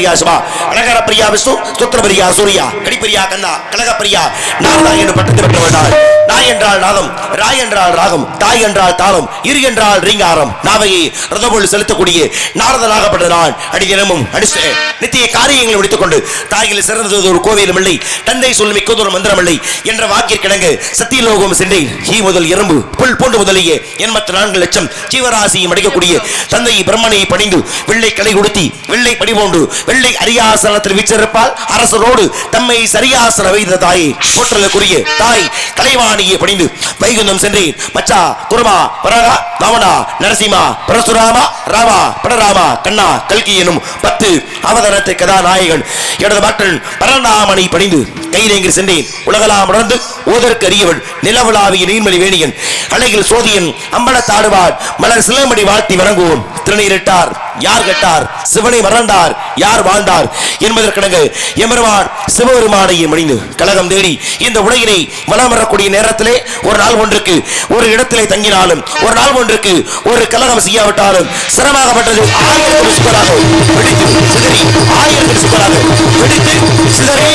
பிரியா சிவா, அலங்கார பிரியா விஷ்ணு, சுத்திர பிரியா சூர்யா, கடிப்பிரியா கண்ணா, கனக பிரியா நாரதா என்று பட்டத்தை பெற்றவர்கள். நாய் என்றால் நாதம், ராய் என்றால் ராகம், தாய் என்றால் தாளம், இரு என்றால் ரீங்காரம், நாவையை ரதபோல் செலுத்தக்கூடிய நாரதனாகப்பட்ட நான் அடிதினமும் அடிச்சு நித்திய காரியங்களை முடித்துக் கொண்டு தாய்கள் சிறந்தது ஒரு கோவிலும் இல்லை, தந்தை சொல்லும் மிக்கதொரு மந்திரம் இல்லை என்ற வாக்கிற்கிணங்க சத்தியலோகம் சென்றேன். ஈ முதல் எறும்பு புல் போன்று முதலிய 84 லட்சம் ஜீவராசியை அடைக்கக்கூடிய தந்தை பிரம்மனையை பணிந்து வெள்ளை கலை கொடுத்தி வெள்ளை படிபோன்று வெள்ளை அரியாசனத்தில் வீச்சிருப்பால் அரசரோடு தம்மை சரியாசன வைத்த தாயை போற்றலுக்குரிய தாய் கலைவாணியை பணிந்து வைகுந்தம் சென்றேன். மச்சா குருமா பரகா வாமனா நரசிம்மா பரசுராமா ராமா படராமா கண்ணா கல்கி எனும் 10 அவதாரத்தை கதாநாயகன் எனது பாட்டன் பரநாமனை பணிந்து கையிலேங்கி சென்றேன். உலகலாம் உணர்ந்து ஓதற்கு அறியவன் நிலவலாவிய நீர்மொழி வேணியன் அழகில் சோதியன் அம்பலத்தாடுவார் மலர் சிலம்படி வாழ்த்தி வணங்குவோம். திருநீரிட்டார் யார் கட்டார், சிவனை மறந்தார் யார் வாழ்ந்தார் என்பதற்கிணங்க எம்பெருமான் சிவபெருமானையும் மணிந்து கழகம் தேடி இந்த உலகினை வலம் வரக்கூடிய நேரத்திலே ஒரு நாள் ஒன்றுக்கு ஒரு இடத்திலே தங்கினாலும் ஒரு நாள் ஒன்றுக்கு ஒரு கழகம் செய்யாவிட்டாலும் சிரமமாகப்பட்டது 1000 சுகராக வெடித்து சிதறி 1000 சுகராக வெடித்து சிதறி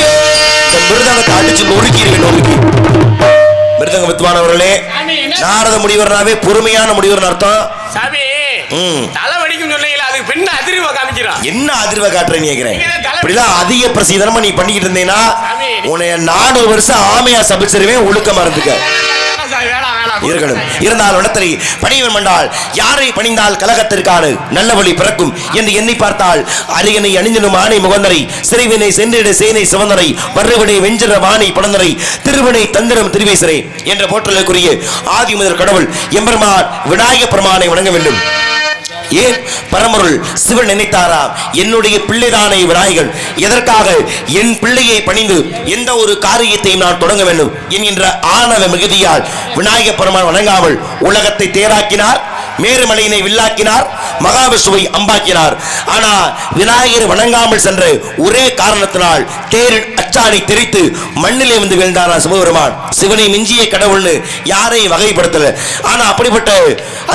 மிருதங்கத்தை அடிச்சு நொறுக்கி மிருதங்க வித்வானவர்களே, நாரத முடிவர்னாவே பொறுமையான முடிவர் அர்த்தம். என்ன அதிர்வை காட்டுறேன்னு கேக்குறேன். இப்படிலாம் அதிக பிரசிதமா நீ பண்ணிக்கிட்டு இருந்தீங்கன்னா உன்னை 4 வருஷம் ஆமையா சபிச்சிருவேன். ஒழுக்கமா இருந்துக்க இருக்கணும். இருந்தால் இடத்திலே பணிவன் மண்டால் யாரை பணிந்தால் கலகத்திற்கான நல்ல வழி பிறக்கும் என்று எண்ணி பார்த்தால் அரியணை அணிந்திடும் ஆணை முகந்தரை சிறைவினை சென்றிட சேனை சிவந்தரை வர்றவினை வெஞ்சிற வாணை படந்தரை திருவினை தந்திரம் திருவேசரே என்ற போற்றலுக்குரிய ஆதி முதல் கடவுள் எம்பெருமான் விநாயக பெருமானை வணங்க வேண்டும். ஏன் பரமருள் சிவன் நினைத்தாரா, என்னுடைய பிள்ளைதானே விநாயகன், எதற்காக என் பிள்ளையை பணிந்து எந்த ஒரு காரியத்தையும் நான் தொடங்க வேண்டும் என்கின்ற ஆணவ மிகுதியால் விநாயக பெருமான் வணங்காமல் உலகத்தை தேராக்கினார், மேருமலையினை வில்லாக்கினார், மகாவிஷ்ணுவை அம்பாக்கினார். ஆனா விநாயகர் வணங்காமல் சென்ற ஒரே காரணத்தினால் தேரின் அச்சாணி தெரித்து மண்ணிலே வந்து வீழ்ந்தாரா சிவபெருமான். சிவனை மிஞ்சிய கடவுள்னு யாரையும் வகைப்படுத்தல. ஆனா அப்படிப்பட்ட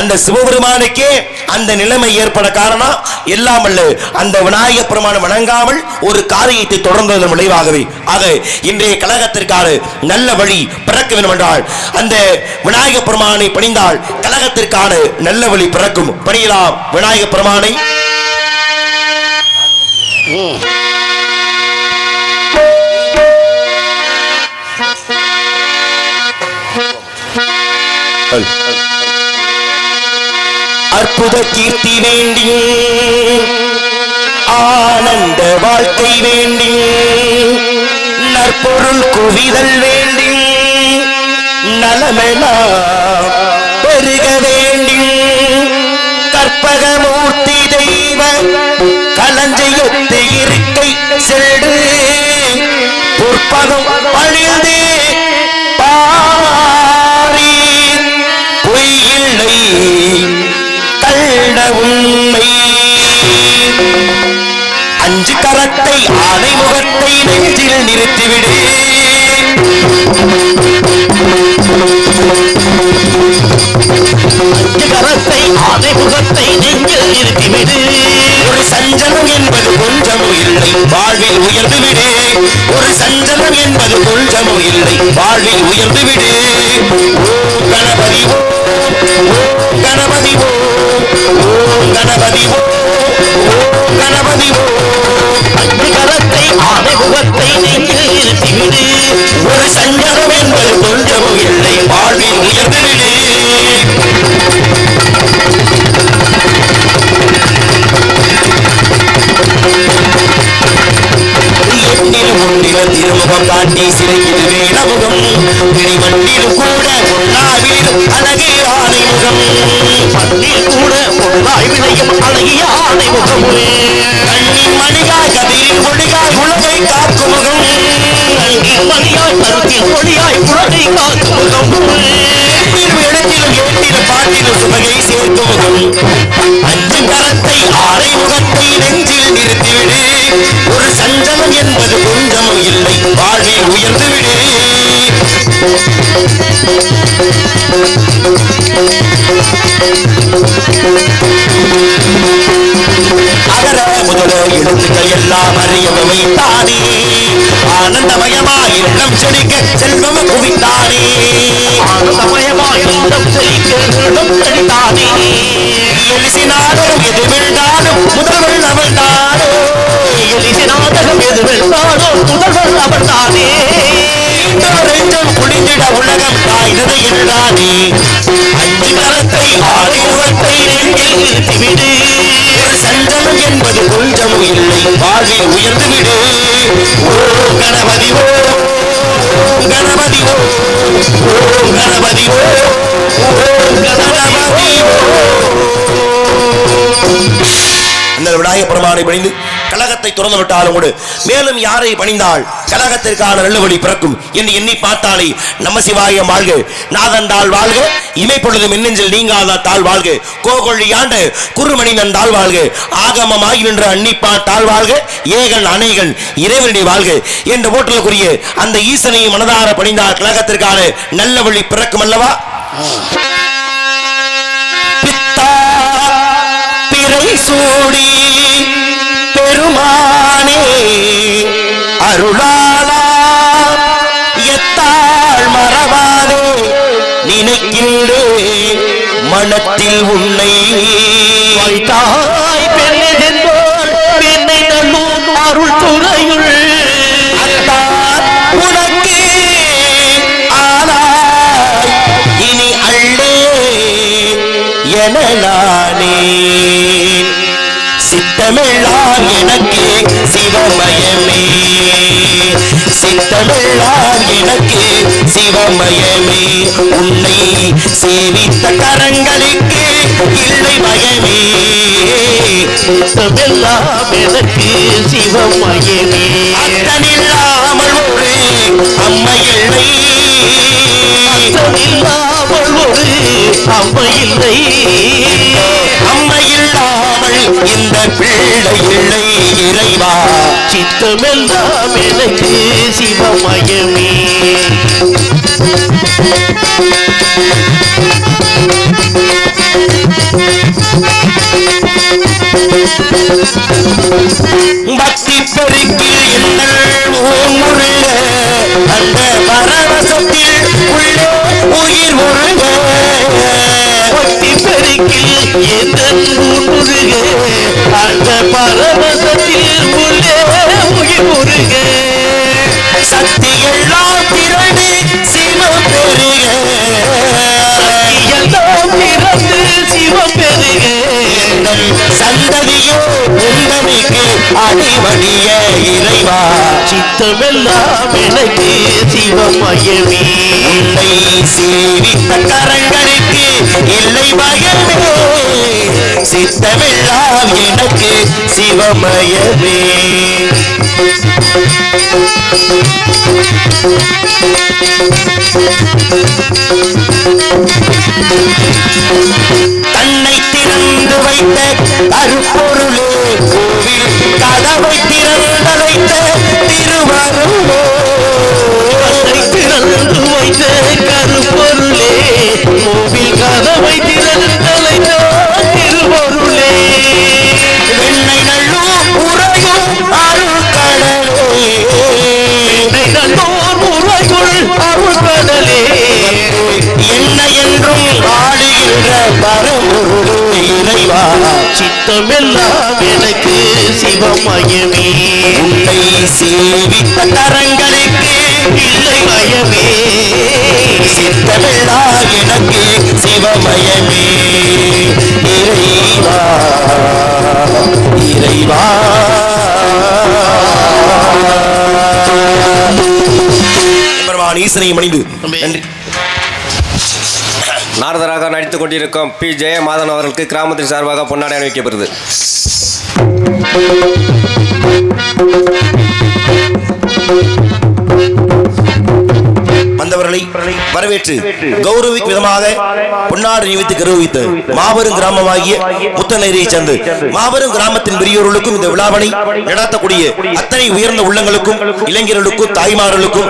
அந்த சிவபெருமானுக்கே அந்த நிலைமை ஏற்பட காரணம் எல்லாம் அல்ல, அந்த விநாயக பெருமானை வணங்காமல் ஒரு காரியத்தை தொடர்ந்ததன் விளைவாகவே. ஆக இன்றைய கழகத்திற்கான நல்ல வழி பிறக்க வேண்டும் என்றால் அந்த விநாயக பெருமானை பணிந்தால் கழகத்திற்கான நல்ல வழி பிறக்கும். பணியலாம் விநாயக பெருமானை. அற்புத கீர்த்தி வேண்டி ஆனந்த வாழ்க்கை வேண்டி நற்பொருள் குவிதல் வேண்டி நலமெல்லாம் பெருக வேண்டி கற்பகமூர்த்தி தெய்வ களஞ்சியத்து இருக்கை சென்று பொற்பகம் பழிந்தே பாரி பொய்யில்லை கள்ள உண்மை 5 கரத்தை ஆனை முகத்தை நெஞ்சில் நிறுத்திவிடு. 5 கரத்தை ஆனை முகத்தை நெஞ்சில் நிறுத்திவிடு. ஒரு சஞ்சலம் என்பது கொஞ்சமும் இல்லை, வாழ்வில் உயர்ந்துவிடு. ஒரு சஞ்சலம் என்பது கொஞ்சமும் இல்லை, வாழ்வில் உயர்ந்துவிடு. ஓம் கணபதி ஓம் கணபதி ஓம் கணபதி ஓம் கணபதி ஓம். 5 கரத்தை ஆனை முகத்தை நெஞ்சில் நிறுத்திவிடு. ஒரு சஞ்சலம் என்பது கொஞ்சமும் இல்லை, வாழ்வில் உயர்ந்துவிடு. திருமுகம் காட்டி சிறையில் வேணமுகம் மண்ணில் கூட பொன்னாவிலும் அழகிய ஆனை முகம். மண்ணில் கூட பொன்னாய் விளையும் அழகிய ஆனை முகம். கண்ணின் மணிகாய் கதிரின் ஒளிகாய் உலகை காக்கும் முகம். கண்ணின் மணியாய் கருத்தின் ஒளியாய் உலகை காக்கும் முகம். இடத்திலும் ஏற்றிலும் நாட்டில் சுபகை சேர்க்கும் முகம் அஞ்சு கரத்தை ஆடை முகத்தை நெஞ்சில் நிறுத்திவிடு ஒரு சஞ்சலம் என்பது கொஞ்சமும் இல்லை வாழ்வில் உயர்ந்துவிடு அகர முதல எழுத்துக்கள் எல்லாம் அறிய வைத்தானே ஆனந்தமயமாய் இல்லம் செழிக்க செல்வம் குவித்தானே ஆனந்தமயமாய் இல்லம் செழிக்க செல்வம் செழித்தானே எலிசினாலும் எது வென்றாலும் முதல்வன் அவள் தானே எலிசினாலும் எது வென்றாலும் முதல்வன் அவள் தானே நெஞ்சம் குளிந்திட உலகம் தாய்ந்தது என்றானே அஞ்சு கரத்தை ஆடி முகத்தை நெஞ்சில் நிறுத்திவிடு சஞ்சலம் என்பது கொஞ்சமும் இல்லை வாழ்வில் உயர்ந்துவிடு ஓம் கணபதி ஓம் கணபதி ஓம் கணபதி ஓம் கணபதி அந்த விநாயகப் பெருமானை பணிந்து கலகத்தை துறந்து விட்டாலும் கூட மேலும் யாரை பணிந்தால் கலகத்திற்கான நல்ல வழி பிறக்கும் என்று எண்ணி பார்த்தாலே நம சிவாயம் வாழ்க நாதன் தாள் வாழ்க இமைப்பொழுது மின்னெஞ்சில் நீங்காத தாள் வாழ்க கோகொள்ளி ஆண்ட குறுமணிந்தன் தாள் வாழ்க ஆகமமாகி நின்ற அன்னிப்பா தாள் வாழ்க ஏகன் அணைகள் இறைவனுடைய வாழ்க என்ற ஓட்டலுக்குரிய அந்த ஈசனையும் மனதார பணிந்தால் கலகத்திற்கான நல்ல வழி பிறக்கும் அல்லவா சூடி பெருமானே அருளாளா எத்தாள் மறவாதே நினைக்கின்றே மனத்தில் உன்னை வைத்தாய் பெண்ணென்போர் பெண்ணை நல்லூர் அருள் துறையுள் அத்தான் உனக்கே ஆனாய் இனி அள்ளே என நானே சித்தமெல்லாம் எனக்கு சிவமயமே சித்தமெல்லாம் எனக்கு சிவமயமே உன்னை சேவித்த கரங்களுக்கு இல்லை மயமே சித்தமெல்லாம் எனக்கு சிவமயமே அத்தனில்லாமல் ஒரு அம்மை இல்லை அத்தனில்லாமல் ஒரு அம்மை இல்லை அம்மை இல்லாமல் இந்த பிள்ளை இல்லை இறைவா சித்தமெல்லாம் எனக்கு சிவமயமே பக்தி பெருக்கில் எங்கள் முருக அந்த பரவசத்தில் உள்ளே உயிர் முருக பக்தி பெருக்கில் எங்கள் முருக அந்த பரவசத்தில் உள்ளே உயிர் முருக சக்தி எல்லாம் திரண்டு சிவம் பெருக சக்தி எல்லாம் திரண்டு சிவம் பெருக சந்ததியோ உந்தமைக்கு அடிமடிய இறைவா சித்தமெல்லாம் எனக்கு சிவமயமே உன்னை சேவித்த கரங்களுக்கு இல்லை பயமே சித்தமெல்லாம் எனக்கு சிவமயமே தன்னை திறந்து வைத்த கருப்பொருளே கோவில் கதவை திறந்தழைத்த திருவருளே தன்னை திறந்து வைத்த கருப்பொருளே கோவில் கதவை திறந்தழைத்த திருவருளே வெண்ணை நல்லூர் உறையும் அருள் கடலே வெண்ணை நல்லூர் உறையுள் அருள் கடலே என்ன என்றும் ஆடுகின்ற பரம்பொருளே இறைவா சித்தமெல்லாம் எனக்கு சிவமயமே உன்னை சேவித்த கரங்களுக்கு இல்லை மயமே சித்தமெல்லாம் எனக்கு சிவமயமே இறைவா இறைவா ஈசனை மணிந்து நன்றி. நாரதராக நடித்துக் கொண்டிருக்கும் பி ஜெயமாதன் அவர்களுக்கு கிராமத்தின் சார்பாக பொன்னாடை அணிவிக்கப்படுது. வந்தவர்களை வரவேற்று கௌரவிக்கும் விதமாக பொன்னாடு நிமித்து கௌரவித்த மாபெரும் கிராமமாகிய முத்தநேரியை சேர்ந்து மாபெரும் கிராமத்தின் பெரியோர்களுக்கும் இந்த விழாவினை நடத்தக்கூடிய அத்தனை உயர்ந்த உள்ளங்களுக்கும் இளைஞர்களுக்கும் தாய்மார்களுக்கும்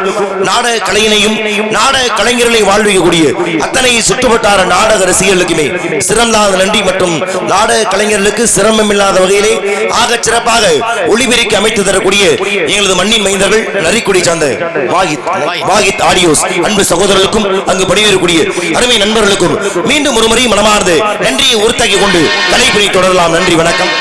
நாடக கலையினையும் நாடக கலைஞர்களை வாழ்விக்கக்கூடிய அத்தனை சுற்றுவட்டார நாடக ரசிகர்களுக்குமே சிறந்தாத நன்றி மற்றும் நாடக கலைஞர்களுக்கு சிரமம் இல்லாத வகையிலே ஆக சிறப்பாக ஒளிபெருக்கி அமைத்து தரக்கூடிய எங்களது மண்ணின் மைந்தர்கள் நரிக்குடி சார்ந்த வாகித் ஆடியோஸ் அன்பு சகோதரர்களுக்கும் அங்கு பணியேறக்கூடிய அருமை நண்பர்களுக்கும் மீண்டும் ஒருமுறை மனமார்ந்த நன்றியை உறுத்தாக்கிக் கொண்டு கலைப்பணி தொடரலாம். நன்றி, வணக்கம்.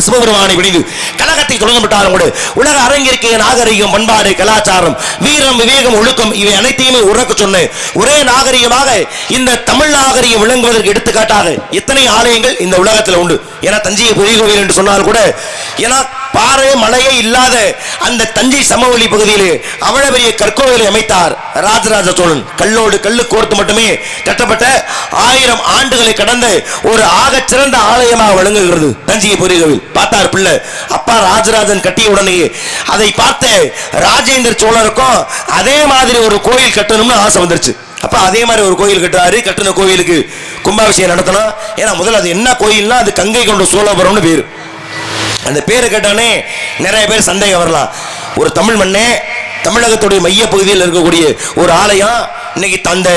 சிவபெருமானை விடுது கழகத்தை தொடங்கப்பட்டாலும் கூட உலக அரங்கிற்கு நாகரிகம், பண்பாடு, கலாச்சாரம், வீரம், விவேகம், ஒழுக்கம் இவை அனைத்தையுமே உறக்க சொன்ன ஒரே நாகரிகமாக இந்த தமிழ் நாகரிகம் விளங்குவதற்கு எடுத்துக்காட்டாக எத்தனை ஆலயங்கள் இந்த உலகத்தில் உண்டு. ஏன்னா தஞ்சை பெரிய கோவில் என்று சொன்னால் கூட ஏன்னா பாறை மலையே இல்லாத அந்த தஞ்சை சமவெளி பகுதியிலே அவ்வளவு பெரிய கற்கோவிலை அமைத்தார் ராஜராஜ சோழன். கல்லோடு கல்லு கோர்த்து மட்டுமே கட்டப்பட்ட 1000 ஆண்டுகளை கடந்த ஒரு ஆக சிறந்த ஆலயமாக விளங்குகிறது தஞ்சை பெரிய கோவில். பார்த்தார் பிள்ளை அப்பா ராஜராஜன் கட்டிய உடனே அதை பார்த்த ராஜேந்திர சோழருக்கும் அதே மாதிரி ஒரு கோயில் கட்டணும்னு ஆசை வந்துருச்சு. அப்ப அதே மாதிரி ஒரு கோயில் கட்டுறாரு. கட்டின கோயிலுக்கு கும்பாபிஷேகம் நடத்தணும். ஏன்னா முதல்ல அது என்ன கோயில்னா அது கங்கை கொண்ட சோழபுரம்னு பேரு. அந்த பேரை கேட்டானே நிறைய பேர் சந்தேகம் வரலாம். ஒரு தமிழ் மண்ணே தமிழகத்துடைய மைய பகுதியில் இருக்கக்கூடிய ஒரு ஆலயம் இன்னைக்கு அந்த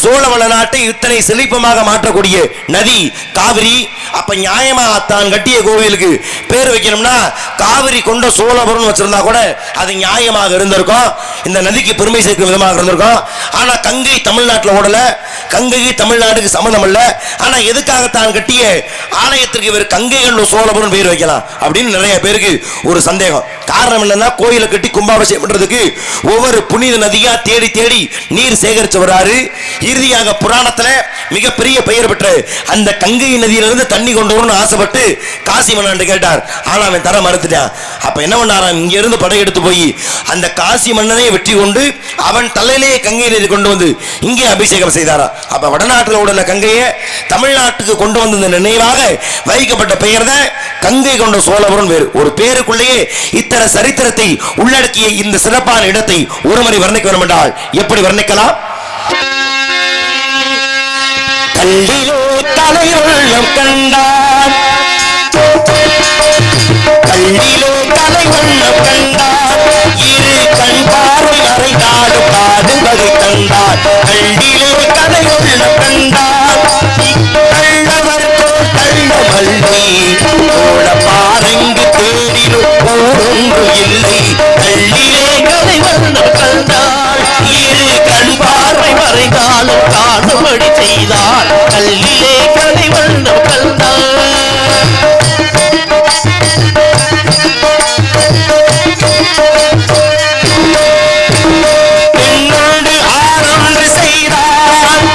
சோழவள நாட்டை இத்தனை செழிப்பமாக மாற்றக்கூடிய நதி காவிரி. அப்ப நியாயமா தான் கட்டிய கோவிலுக்கு பேர் வைக்கணும்னா காவிரி கொண்ட சோழபுரம் வச்சிருந்தா கூட அது நியாயமாக இருந்திருக்கும், இந்த நதிக்கு பெருமை சேர்க்கும் விதமாக இருந்திருக்கும். ஆனா கங்கை தமிழ்நாட்டில் ஓடல, கங்கைக்கு தமிழ்நாட்டுக்கு சம்மந்தம் அல்ல. ஆனா எதுக்காக தான் கட்டிய ஆலயத்திற்கு இவர் கங்கை கொண்ட சோழபுரம் பேர் வைக்கலாம் அப்படின்னு நிறைய பேருக்கு ஒரு சந்தேகம். காரணம் என்னன்னா கோயிலை கட்டி கும்பாபிஷேகம் பண்றதுக்கு ஒவ்வொரு புனித நதியா தேடி தேடி நீர் சேகரிச்சு வராரு. இறுதியாக புராணத்துல மிகப்பெரிய பெயர் பெற்ற அந்த கங்கை நதியிலிருந்து தண்ணி கொண்டு வரணும்னு ஆசைப்பட்டு காசி மன்னன் கேட்டார். ஆனா அவன் தர மறுத்துட்டான். அப்ப என்ன பண்ணாராம், இங்க இருந்து படையெடுத்து போய் அந்த காசி மன்னனை வெற்றி கொண்டு அவன் தலையிலேயே கங்கை நீர் கொண்டு வந்து இங்கே அபிஷேகம் செய்தாரா. அப்ப வடநாட்டில் உள்ள கங்கையை தமிழ்நாட்டுக்கு கொண்டு வந்த நினைவாக வைக்கப்பட்ட பெயர் தான் கங்கை கொண்ட சோழபுரம். வேறு ஒரு பேருக்குள்ளேயே இத்தனை சரித்திரத்தை உள்ளடக்கிய இந்த சிறப்பான இடத்தை ஒருமுறை வர்ணிக்க வேண்டும் என்றால் எப்படி வர்ணிக்கலாம்? கல்லிலோ தலைவள்ளம் கண்டார், கல்லிலோ தலைவள்ளம் கண்டார், இரு கண் பார்வை அறைந்தாடு காடு வகை தந்தார். கல்லிலோ தலைவள்ளம் கண்டார், கள்ளவர் கள்ள மல்லி தோழ பாரங்கு தேடிலும் போரொன்று இல்லை. கல்லிலே தலைவள்ளம் கண்டார், இரு கண் பார்வை மறைந்தாலும் காணும்படி செய்தார். கல்லிலே தலைவள்ளம் கண்டார். பெண்ணோடு ஆரோண்டு செய்தார்,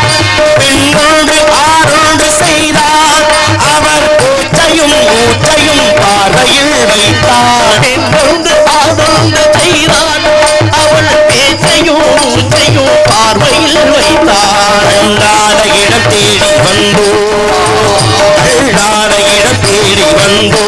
பெண்ணோடு ஆரோண்டு செய்தார், அவர் பூச்சையும் ஊச்சையும் பார்வையில் வைத்தார். பெண்ணோடு ஆரோண்டு செய்தார், அவள் பேச்சையும் ஊச்சையும் பார்வையில் வைத்தார். அண்டாத இடம் தேடி வந்தோ, அண்டாத இடம் தேடி வந்தோ,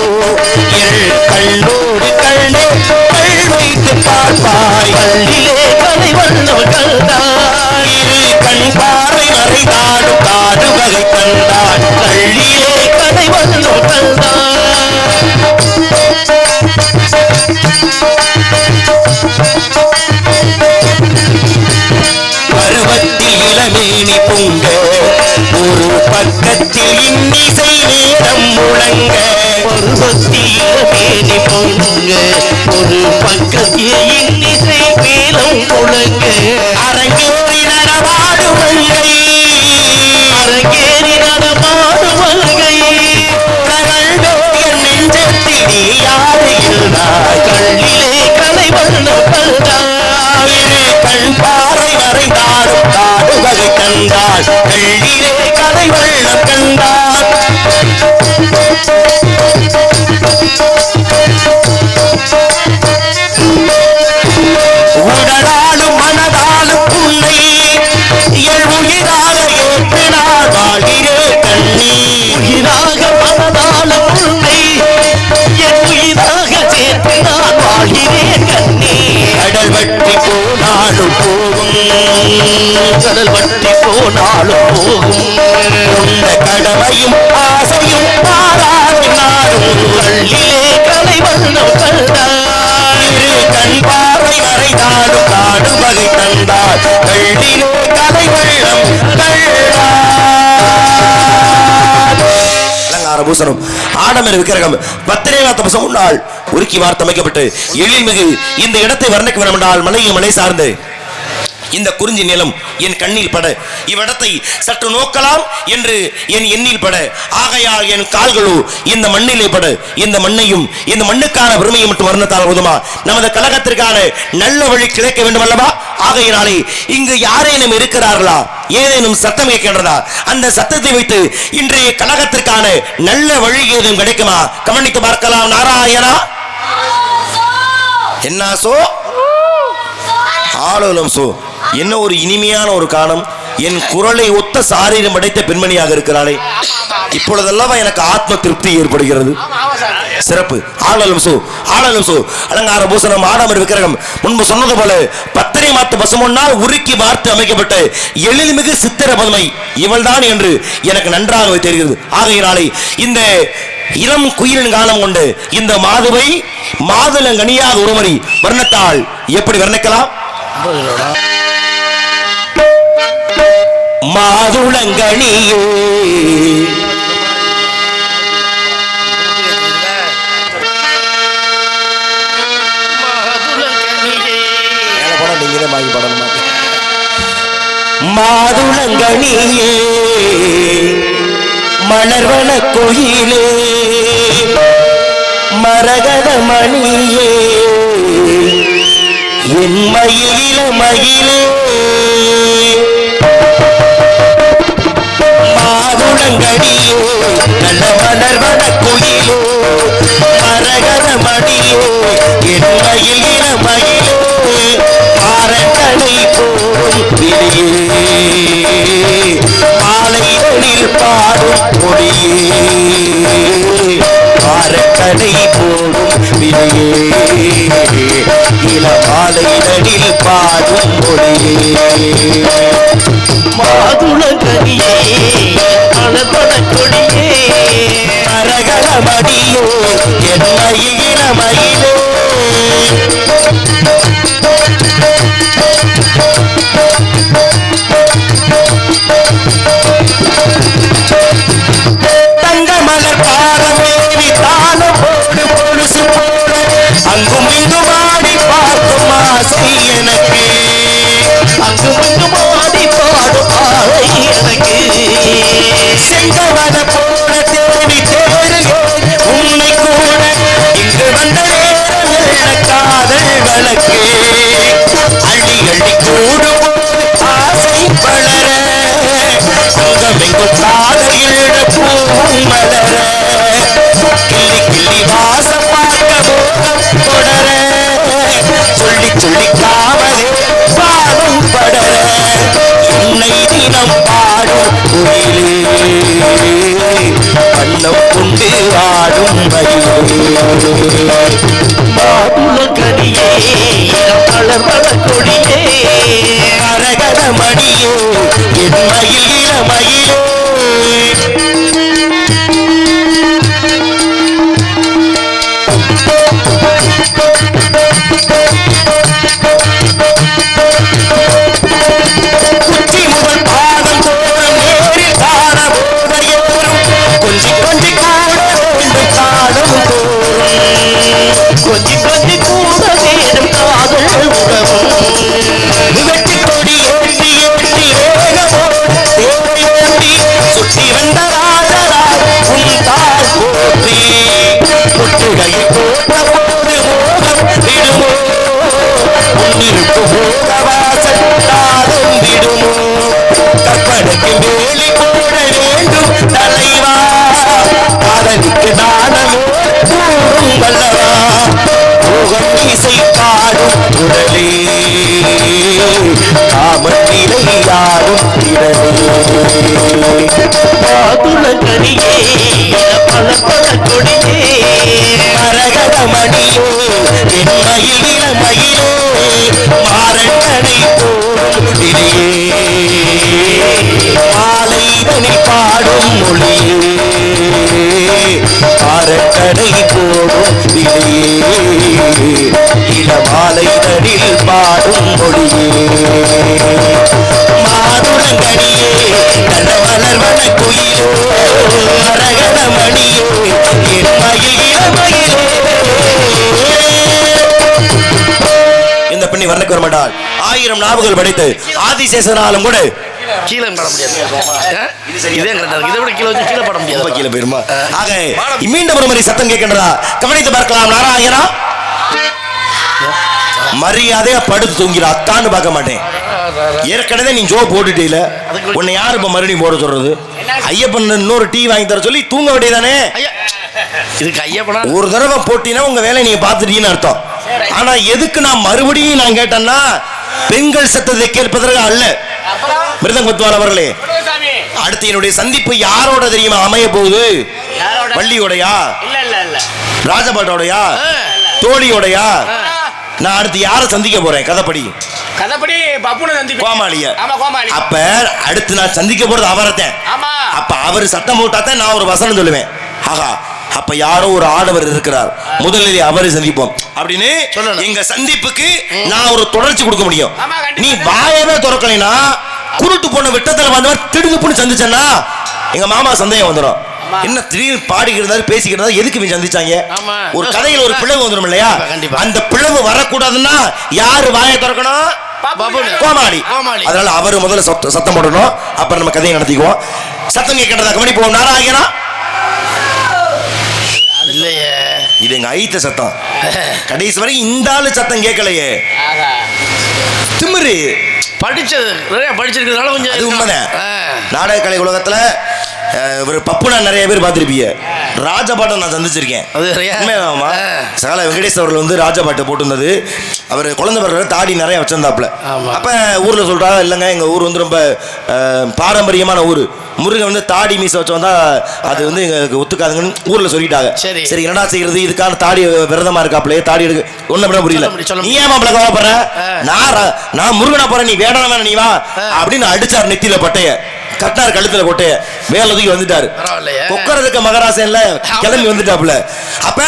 எள் கல்லோடு கண்ணே கல் வைத்து பார்ப்பாய். கல்லிலே கலைவண்ணம் கண்டார், இரு கண் பார்வை மறைந்தாடும் காடு வகை கண்டார். கல்லிலே கலைவண்ணம் கண்டார். பருவத்தில் இளமேனி பொங்க, ஒரு பக்கத்தில் இன்னிசை நேரம் முழங்க. பருவத்தில் இளமேனி பொங்க, ஒரு பக்கத்தில் இன்னிசை மேலம் முழங்க. அரங்கேறி நடமாடும் மங்கை, அரங்கேறி நடமாடும் மங்கை. நெஞ்சத்தில் நீ யாரு இருந்தாய். கல்லிலே கலைவண்ணம் கண்டார், கண் பாறை மறைந்தாடும் காடு வகை கண்டார். கல்லிலே கலைவண்ணம் கண்டார். உடலாலும் மனதாலும் உன்னை போனாலும் போகும், கடல் வற்றி போனாலும் போகும், இந்த கடமையும் ஆசையும் மாறாது நாடும் கள்ளிலே கலை வண்ணம் கண்டார், இரு கண் பார்வை மறைந்தாலும் காடு வகை தந்தார், கள்ளிலே கலை வெள்ளம் கண்டார். அலங்கார பூசணம் ஆடமர் விக்கிரகம் பத்திரேநாத்த பசம் முன்னாள் உருக்கி வார்த்து அமைக்கப்பட்டு எழில்மிகு இந்த இடத்தை வர்ணிக்க வேண்டும் என்றால் மலையை மலை சார்ந்து இந்த குறிஞ்சி நிலம் என் கண்ணில் பட இவ்விடத்தை சற்று நோக்கலாம் என்று என் எண்ணில் பட ஆகையால் என் கால்களோ இந்த மண்ணிலே பட இந்த மண்ணையும் இந்த மண்ணுக்கான பெருமையை மட்டும் வர்ணத்தால் போதுமா நமது கழகத்திற்கான நல்ல வழி கிடைக்க வேண்டும் அல்லவா? ஆகையினாலே இங்கு யாரேனும் இருக்கிறார்களா, ஏதேனும் சத்தம் கேட்கின்றதா? அந்த சத்தத்தை வைத்து இன்றைய கழகத்திற்கான நல்ல வழி ஏதும் கிடைக்குமா? கவனித்து பார்க்கலாம். நாராயணா என்ன சோ ஆலோலம் சோ என்ன ஒரு இனிமையான ஒரு காணம். என் குரலை ஒத்த சாரீரம் அடைத்த பெண்மணியாக இருக்கிறாளே, இப்பொழுதெல்லாம் எனக்கு ஆத்ம திருப்தி ஏற்படுகிறது. சிறப்பு. ஆலோலம் சோ ஆலோலம் சோ அலங்கார பூசணம் ஆடமர் விக்கிரகம் முன்பு சொன்னது போல பத்திரை மாத்து பசுமொன்னால் உருக்கி பார்த்து அமைக்கப்பட்ட எழில்மிகு சித்திர பதுமை இவள்தான் என்று எனக்கு நன்றாக தெரிகிறது. ஆகையினாலே இந்த இளம் குயிலின் காலம் கொண்டு இந்த மாதுவை மாதுளங்கனியாக உருமறி வர்ணத்தால் எப்படி வர்ணிக்கலாம்? மாதுளங்கனியே மாதுளங்கனியே மலர்வன கோயிலே மரகத மணியே என் மயில மயிலே மாதுளங்கனியே நல்ல மலர்வன கோயிலே மரகத மணியே என் மயில மயிலே பாரட்டனை போடும் விழியே மாலைகளில் பாடும் மொழியே பாரட்டனை போடும் விழியே இளமாலைகளில் பாடும் மொழியே மாதுளங்கனியே மலர்வன கொடியே மரகத மடியோ என் மயில மயிலே தங்க மலர் பாதமேவி தாளம் போடு பொழுசு போல அங்கும் இங்கும் ஆடி பார்க்கும் ஆசை எனக்கு அங்கும் இங்கும் ஆடி பாடும் ஆசை எனக்கு செங்கவன போல தேடி தேடுகிறேன் உன்னை கூட இங்கு வந்த நேரம் காதல் வழக்கு அள்ளி அள்ளி கூடும் ஆசை வளர அங்கமெங்கும் காதலிட பூவும் மலர கிள்ளி கிள்ளி வாசம் பார்க்க போகம் தொடர சொல்லி சொல்லி காவலே பாடும் படர என்னை தினம் பாடும் குயிலே வண்ணம் கொண்டு ஆடும் மயிலே மாதுளங்கனியே மலர்வன கொடியே மரகத மடியோ என் மயில மயிலே குச்சி முதல் பாதம் தோறும் நேரில் காண போதையோரும் கொஞ்சி கொஞ்சி கூட வேண்டும் காலம் தோறும் கொஞ்சி கொஞ்சி கூட வேணும் காதல் உறவும் வெற்றி கொடி ஏற்றி ஏற்றி வேகமோடு தேவையோடி சுற்றி வந்த ராஜராய் உன் தாய் போற்றி முற்றுகையை போட்ட போது மோகம் விடுமோ உன்னிருப்பு போக வாசல் தாரும் விடுமோ கற்பனைக்கு வேலி போட வேண்டும் தலைவா காதலிக்கு தானமோ கூறும் வல்லவா போகம் இசை பாடும் உடலே காமத்திரையாடும் திடலே மாதுளங்கனியே மலர்வன கொடியே மரகத மணியோ என்மையில் இளமயிலோ மாறனை போடும் இடையே மாலைதனில் பாடும் மொழியே மாறனை போடும் இடையே இளமாலைதனில் பாடும் மொழியே மாதுளங்கடியே நல்ல மலர்வன குயிலோ மரகத மணியோ என்மையில் இளமயிலோ. இந்த பெண்ணை வர்ணிக்க வரமாட்டாள். 1000 நாவுகள் படைத்து ஆதிசேஷனாலும் கூட கீழே பட முடியாது. இதே கரெக்டா இருக்கு. இதை விட கீழே வச்சு கீழே பட முடியாது. கீழே போயிருமா? ஆக மீண்டும் ஒரு முறை சத்தம் கேட்கின்றதா? கவனித்து பார்க்கலாம். நாராயணா மரியாதையா படுத்து தூங்கிறா. அத்தான்னு பார்க்க மாட்டேன். ஏற்கனவே நீ ஜோ போட்டுட்டீல, உன்னை யாரு இப்ப மறுபடியும் போட சொல்றது? ஐயப்பன் இன்னொரு டீ வாங்கி தர சொல்லி தூங்க வேண்டியதானே? இதுக்கு ஐயப்பனா ஒரு தடவை போட்டினா உங்க வேலையை நீங்க பாத்துட்டீங்கன்னு அர்த்தம். ஆனா எதுக்கு நான் மறுபடியும் நான் கேட்டேன்னா பெண்கள் சத்தத்தை கேட்பதற்கு அல்ல. மிருதங்குத்துவான் அவர்களே, அடுத்து என்னுடைய சந்திப்பு யாரோட தெரியுமா அமைய போகுது? வள்ளியோடையா, ராஜபாட்டோடையா, தோழியோடையா? நான் அடுத்து யாரை சந்திக்க போறேன்? கதைப்படி கோமாளிய. அப்ப அடுத்து நான் சந்திக்க போறது அவரைத்தான். அப்ப அவர் சத்தம் போட்டாதான் நான் ஒரு வசனம் சொல்லுவேன். ஆகா, அப்ப யாரோ ஒரு ஆடவர் இருக்கிறார், முதலில் அவரை சந்திப்போம் அப்படின்னு எங்க சந்திப்புக்கு நான் ஒரு தொடர்ச்சி கொடுக்க முடியும். நீ வாயவே திறக்கலைனா குருட்டு போன விட்டத்துல வந்தவர் திடுதுப்புன்னு சந்திச்சேன்னா எங்க மாமா சந்தேகம் வந்துடும். என்ன திடீர்னு பாடிக்கிறாரு பேசிக்கிறாரு, எதுக்கு இவங்க சந்திச்சாங்க? ஒரு கதையில் ஒரு பிளவு வந்துடும் இல்லையா? அந்த பிளவு வரக்கூடாதுன்னா யாரு வாயை திறக்கணும்? கோமாளி. அதனால அவரு முதல்ல சத்தம் போடணும், அப்புறம் நம்ம கதையை நடத்திக்குவோம். சத்தம் கேட்கிறதா கவனிப்போம். நாராயணா இல்லையே, இது எங்க ஐத்த சத்தம். கடைசி வரை இந்த ஆளு சத்தம் கேட்கலையே. திமிரு படிச்சிருக்கிறதுனால கொஞ்சம் அது உண்மைதான். நாடக கலை உலகத்துல ஒரு பப்புனா நிறைய பேர் பார்த்திருப்பீங்க. ராஜபாட்டை நான் சந்திச்சிருக்கேன். சகல வெங்கடேஷ் அவர்கள் வந்து ராஜபாட்டை போட்டிருந்தது. அவர் குழந்தை பிறகு தாடி நிறைய வச்சிருந்தாப்புல. அப்ப ஊர்ல சொல்றாங்க, இல்லைங்க எங்க ஊர் வந்து ரொம்ப பாரம்பரியமான ஊர், முருகன் வந்து தாடி மீச வச்சு வந்தா அது வந்து எங்களுக்கு ஒத்துக்காதுங்கன்னு ஊர்ல சொல்லிட்டாங்க. சரி என்னடா செய்யறது, இதுக்கான தாடி விரதமா இருக்காப்ல, தாடி எடுக்க ஒண்ணு புரியல. நீ ஏன் மாப்பிள்ள கவலைப்படுற? நான் முருகனா போறேன், நீ வேடனா நீ வா அப்படின்னு அடிச்சார் நெத்தியில பட்டைய, கட்டார் கழுத்துல போட்டு வேலை தூக்கி வந்துட்டாரு. கொக்கறதுக்கு மகராசன்ல கிளம்பி வந்துட்டாப்புல. அப்ப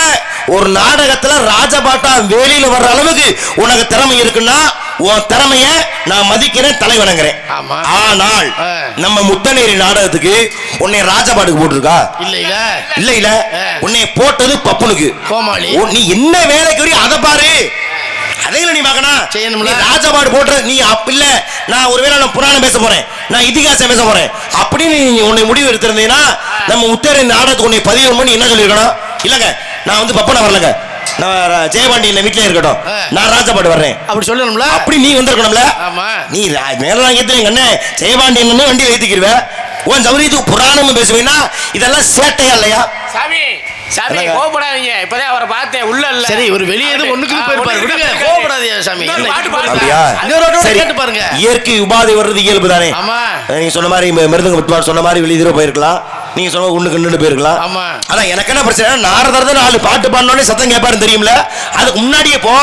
ஒரு நாடகத்துல ராஜபாட்டா வேலையில வர்ற அளவுக்கு உனக்கு திறமை இருக்குன்னா உன் திறமைய நான் மதிக்கிறேன், தலை வணங்குறேன். ஆனால் நம்ம முத்தநேரி நாடகத்துக்கு உன்னை ராஜபாட்டுக்கு போட்டிருக்கா? இல்ல உன்னை போட்டது பப்புனுக்கு. நீ என்ன வேலைக்கு வரையும் அதை பாரு, அதையில நீ பார்க்கணும். ராஜபாடு போட்டு நீ அப்ப இல்ல, நான் ஒருவேளை நான் புராணம் பேச போறேன், நான் இதிகாசம் பேச போறேன் அப்படின்னு நீ உன்னை முடிவு எடுத்திருந்தீங்கன்னா நம்ம முத்தேரி நாடகத்துக்கு உன்னை பதிவு பண்ணி என்ன சொல்லிருக்கணும்? இல்லங்க நான் வந்து பப்பனை வரலங்க, நான் ஜெயபாண்டியன் வீட்டிலே இருக்கட்டும், நான் ராஜபாடு வர்றேன் அப்படி சொல்லணும்ல. அப்படி நீ வந்திருக்கணும்ல. நீ மேலாம் ஏத்துறீங்க அண்ணே, ஜெயபாண்டியன் வண்டி வைத்துக்கிடுவேன், உன் சௌரியத்துக்கு புராணமும் பேசுவீங்கன்னா இதெல்லாம் சேட்டையா இல்லையா? சாமி கோபப்படாதீங்க, இப்பதான் அவரை பார்த்தேன் உள்ள இல்ல. சரி, ஒரு வெளியே ஒண்ணுக்கு போயிருப்பாரு, விடுங்க, கோபப்படாதீங்க சாமி. அப்படியா? சரி, பாருங்க, இயற்கை உபாதை வர்றது இயல்பு தானே. நீங்க சொன்ன மாதிரி மிருதங்க சொன்ன மாதிரி வெளியே போயிருக்கலாம், நீங்க சொன்ன ஒண்ணுக்கு நின்று போயிருக்கலாம். ஆனா எனக்கு என்ன பிரச்சனை, நாரதர் 4 பாட்டு பாடினோடனே சத்தம் கேட்பாருன்னு தெரியும்ல, அதுக்கு முன்னாடியே போ,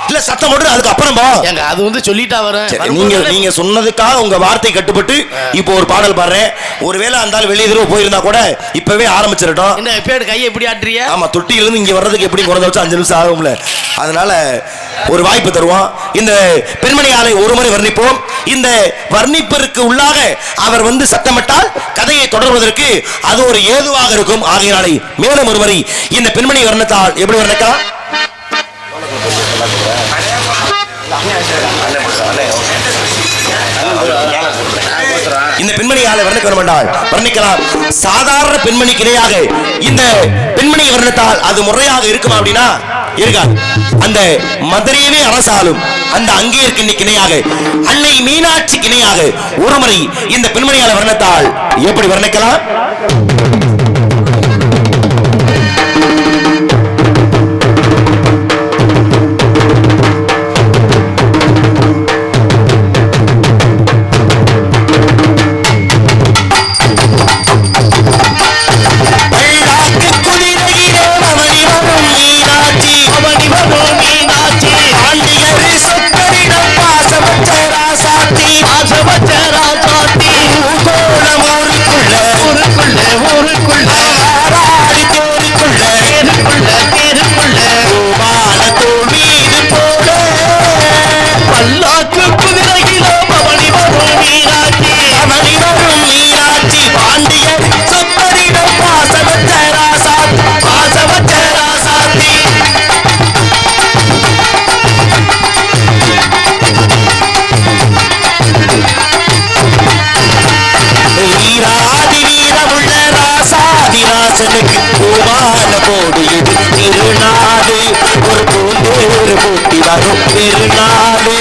இல்ல சத்தம் போட்டு அதுக்கு அப்புறம் போ. அது வந்து சொல்லிட்டா வரும். நீங்க சொன்னதுக்காக உங்க வார்த்தை கட்டுப்பட்டு இப்போ ஒரு பாடல் பாடுறேன். ஒருவேளை அந்த வெளியே தடவை போயிருந்தா கூட இப்பவே ஆரம்பிச்சிடட்டும். என்ன எப்ப கையை எப்படி ஆட்டுறிய? ஆமா, தொட்டியில இருந்து இங்க வர்றதுக்கு எப்படி குறைஞ்ச வச்சு 5 நிமிஷம் ஆகும்ல. அதனால ஒரு வாய்ப்பு தருவோம். இந்த பெண்மணி ஆளை ஒரு முறை வர்ணிப்போம். இந்த வர்ணிப்பிற்கு உள்ளாக அவர் வந்து சத்தமிட்டால் கதையை தொடர்வதற்கு அது ஒரு ஏதுவாக இருக்கும். ஆகையினாலே மேலும் ஒருவரை இந்த பெண்மணி வர்ணித்தால் எப்படி வர்ணிக்கலாம்? இந்த பெண்மணியால வர்ணிக்க வேண்டால் வர்ணிக்கலாம். சாதாரண பெண்மணிக்கு இணையாக இந்த பெண்மணியை வர்ணித்தால் அது முறையாக இருக்குமா அப்படின்னா இருக்காது. அந்த மதுரையவே அரசாலும் அந்த அங்கே இருக்க இணையாக அன்னை மீனாட்சிக்கு இணையாக ஒருமுறை இந்த பெண்மணியால வர்ணித்தால் எப்படி வர்ணிக்கலாம்? மீனாட்சி ராஜனுக்கு பூமால போடுது திருநாடு ஒரு பூந்தேறு பூட்டி வரும் திருநாடு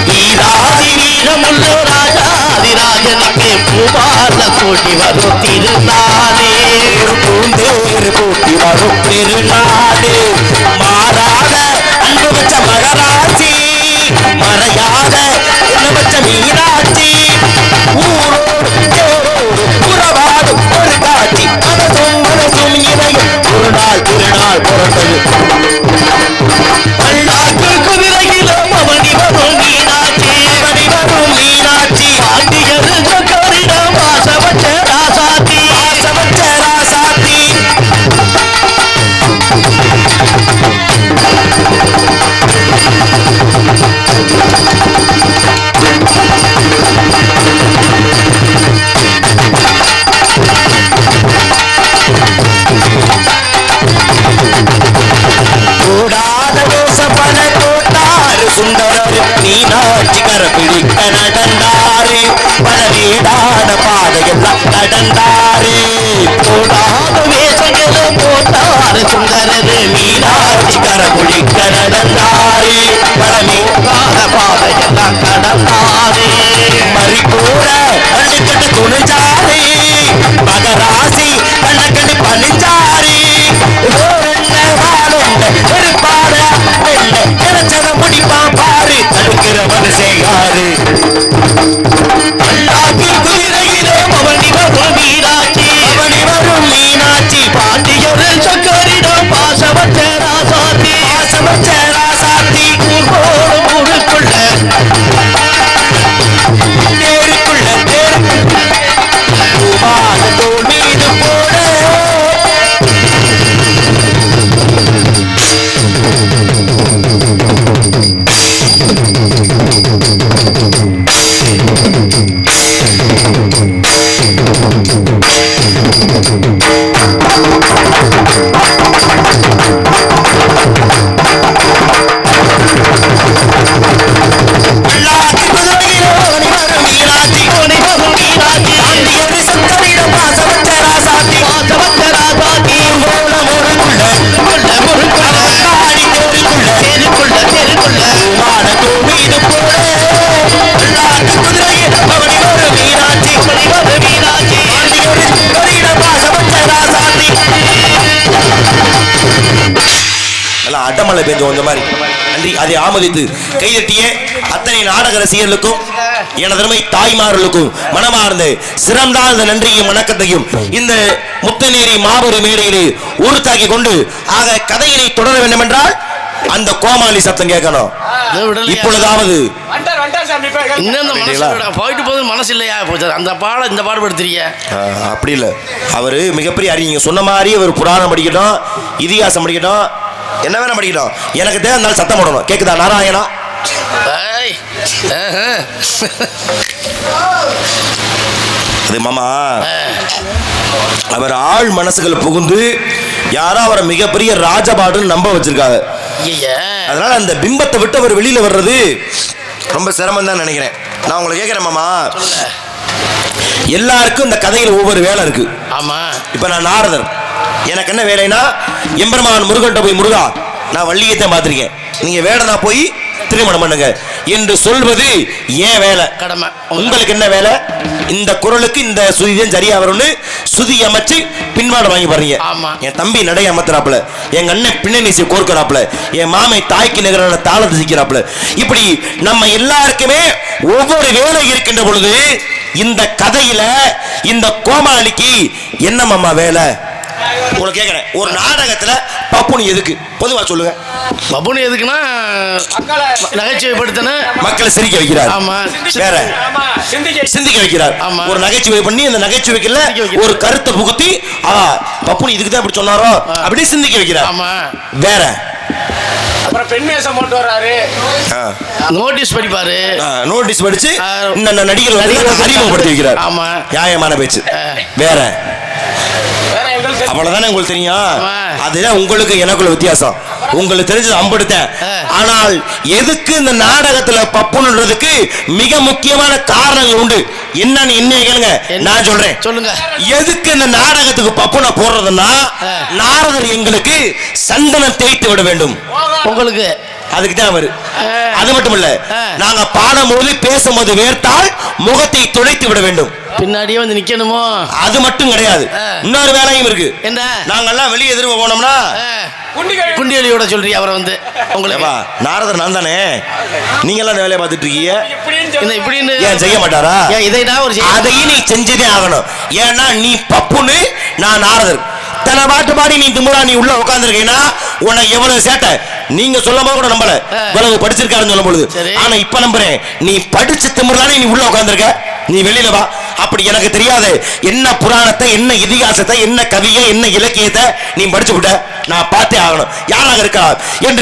வீராதி வீரமுள்ள ராஜாதிராஜனுக்கு பூமால போட்டி வரும் திருநாளே ஒரு பூந்தேறு பூட்டி வரும் திருநாடு மாறாத அன்பு வச்ச மகராட்சி மறையாத என்ன வச்ச மீனாட்சி ஊரோடு தேரோடு உறவாடும் ஒரு காட்சி மனசும் மனசும் இணையும் ஒரு நாள் திருநாள் பிறந்தது பல்லாக்கு குதிரையில பவனி வரும் மீனாட்சி மணி வரும் மீனாட்சி பாண்டியரு சக்கரிடம் வாசவச்ச ராசாத்தி ஆசவச்ச ராசாத்தி கூடாத தேசப்பன கோட்டாறு சுந்தரரு மீனாட்சி கரப்பிடிக்க நடந்தாரு பல வீடான பாதையெல்லாம் நடந்தாரு கூடாத வேஷங்களும் போட்டாரு சுந்தரரு மீனாட்சி கரப்பிடிக்க நடந்தாரு பல மீனாத பாதையெல்லாம் கடந்தாரே மறிக்கூட அள்ளிக்கட்ட துணிஞ்சாரு மகராசி கண்ணக்கண்ணி பணிஞ்சாரு வெறுப்பாட வெள்ளை நினைச்சத முடிப்பா பாரு தடுக்கிறவன் செய்யாரு பல்லாக்கு குதிரையிலே பவனி வரும் மீனாட்சி அவனி வரும் மீனாட்சி பாண்டியரு சக்கரிடம் வாசவச்ச ராசாத்தி பாசமச்ச ராசாத்தி ஊர்கோடும் ஊருக்குள்ள தேருக்குள்ள பூவான தோல் மீது போட பல்லாக்கு குதிரையிலே அவனி வரும் மீனாட்சி பவனி வரும் மீனாட்சி பாண்டியரு சக்கரிடம் பாசமச்ச ராசாத்தி வாசவச்ச ராசாத்தி கோலம் ஒருக்குள்ள ஊருக்குள்ள ஊருக்குள்ள ஆடி தேருக்குள்ள தெருக்குள்ள தெருக்குள்ள பூவான தோல் மீது போட பல்லாக்கு குதிரையில் அவனி வரும் மீனாட்சி பவனி வரும் மீனாட்சி பாண்டியரு சக்கரிடம் பாசமச்ச ராசாத்தி நல்லா அடமலை பெஞ்சு வந்த மாதிரி நன்றி. அதை ஆமதித்து கைதட்டிய அத்தனை நாடக ரசிகர்களுக்கும் எனதருமை தாய்மார்களுக்கும் மனமார்ந்த சிறந்தாழ்ந்த நன்றியும் வணக்கத்தையும் இந்த முத்தநேரி மாபெரும் மேடையிலே உறுத்தாக்கி கொண்டு ஆக கதையினை தொடர வேண்டும் என்றால் அந்த கோமாளி சத்தம் கேட்கணும். இப்பொழுதாவது இன்னும் இந்த மனசு விட- போயிட்டு போது மனசு இல்லையா போச்சு அந்த பாடம் இந்த பாடுபடுத்துறீங்க அப்படி இல்லை, அவரு மிகப்பெரிய அறிஞங்க சொன்ன மாதிரி அவர் புராணம் படிக்கட்டும் இதிகாசம் படிக்கட்டும் என்ன வேணா படிக்கட்டும், எனக்கு தேவை இருந்தாலும் சத்தம் போடணும். கேக்குதா நாராயணா? ஏய், ஆஹா. அது மாமா அவர் ஆள் மனசுகள் புகுந்து யாரோ அவரை மிகப்பெரிய ராஜபாடுன்னு நம்ப வச்சிருக்காங்க. ஐயையே. அதனால அந்த பிம்பத்தை விட்டு அவர் வெளியில வர்றது ரொம்ப சிரமம் தான் நினைக்கிறேன். நான் உங்களை கேட்கிறேன் மாமா, எல்லாருக்கும் இந்த கதையில் ஒவ்வொரு வேலை இருக்கு. ஆமா இப்ப நான் நாரதர், எனக்கு என்ன வேலைன்னா எம்பெருமான் முருகன்ட்ட போய் முருகா நான் வள்ளியத்தை பார்த்திருக்கேன், நீங்க வேடனா போய் திருமணம் பண்ணுங்க என்று சொல்வது ஏன் வேலை? கடமை. உங்களுக்கு என்ன வேலை? இந்த குரலுக்கு இந்த சுதிதான் சரியா வரும்னு சுதி அமைச்சு பின்வாடு வாங்கி பாருங்க. ஆமா. என் தம்பி நடை அமர்த்துறாப்புல, எங்க அண்ணன் பின்னணிசை கோர்க்கிறாப்புல, என் மாமை தாய்க்கு நிகரான தாளத்தை சிக்கிறாப்புல. இப்படி நம்ம எல்லாருக்குமே ஒவ்வொரு வேலை இருக்கின்ற பொழுது இந்த கதையில இந்த கோமாளிக்கு என்ன மாமா வேலை? உங்களுக்கு கேட்கிறேன், ஒரு நாடகத்துல பப்புனி எதுக்கு பொதுவா சொல்லுங்க. பப்புனு எதுக்குன்னா நகைச்சுவைப்படுத்தணும், மக்களை சிரிக்க வைக்கிறார். ஆமா வேற சிந்திக்க வைக்கிறார். ஆமா. ஒரு நகைச்சுவை பண்ணி அந்த நகைச்சுவைக்குள்ள சிந்திக்க வைக்கிறார். ஒரு கருத்தை புகுத்தி பப்புனி இதுக்கு தான் இப்படி சொன்னாரோ அப்படி சிந்திக்க வைக்கிறார். ஆமா வேற அப்புறம் பெண் வேஷம் போட்டு வர்றாரு. நோட்டீஸ் படிப்பாரு, நோட்டீஸ் படிச்சு ஆ. இந்த நடிகர்கள் அறிமுகப்படுத்தி வைக்கிறார். ஆமா. நியாயமான பேச்சு. வேற வேற எங்களுக்கு தெரியும். அவ்வளவுதானே உங்களுக்கு தெரியும். ஆமா. அதுதான் உங்களுக்கு எனக்குள்ள வித்தியாசம். உங்களுக்கு தெரிஞ்சது அம்படுத்தேன். ஆனால் எதுக்கு இந்த நாடகத்துல பப்புன்றதுக்கு மிக முக்கியமான காரணங்கள் உண்டு. என்னன்னு என்ன கேளுங்க, நான் சொல்றேன். சொல்லுங்க. எதுக்கு இந்த நாடகத்துக்கு பப்புனை போடுறதுன்னா, நாரதர் எங்களுக்கு சந்தனம் தேய்த்து விட வேண்டும். உங்களுக்கு அதுக்கு தான் அவரு. அது மட்டும் இல்ல, நாங்க பாடும்போது பேசும்போது வேர்த்தால் முகத்தை துடைத்து விட வேண்டும். பின்னாடியே வந்து நிக்கணுமோ? அது மட்டும் கிடையாது, இன்னொரு வேலையும் இருக்கு. என்ன? நாங்கெல்லாம் வெளியே எதிர்ப்பு போனோம்னா குண்டியலியோட சொல்றீ அவரை வந்து உங்களுக்கு. நாரதர் நான் தானே, நீங்க எல்லாம் வேலையை பார்த்துட்டு இருக்கீங்க. இப்படின்னு ஏன் செய்ய மாட்டாரா? இதைதான் ஒரு அதையும் நீ செஞ்சதே ஆகணும். ஏன்னா நீ பப்புன்னு, நான் நாரதர். தன பாட்டு பாடி நீ திமுறா நீ உள்ள உட்கார்ந்துருக்கீங்கன்னா உனக்கு எவ்வளவு சேட்டை. நீங்க சொல்லும் போது கூட நம்பல, இவ்வளவு படிச்சிருக்காருன்னு சொல்லும் பொழுது. ஆனா இப்ப நம்புறேன், நீ படிச்சு திமுறானே நீ உள்ள உட்கார்ந்துருக்க. நீ வெளியில வா. அப்படி எனக்கு தெரியாது என்ன புராணத்தை, என்ன இதிகாசத்தை, என்ன கவியை, என்ன இலக்கியத்தை நீ படிச்சு விட்ட. நான் பார்த்தே ஆகணும், யாராக இருக்கலாம் என்று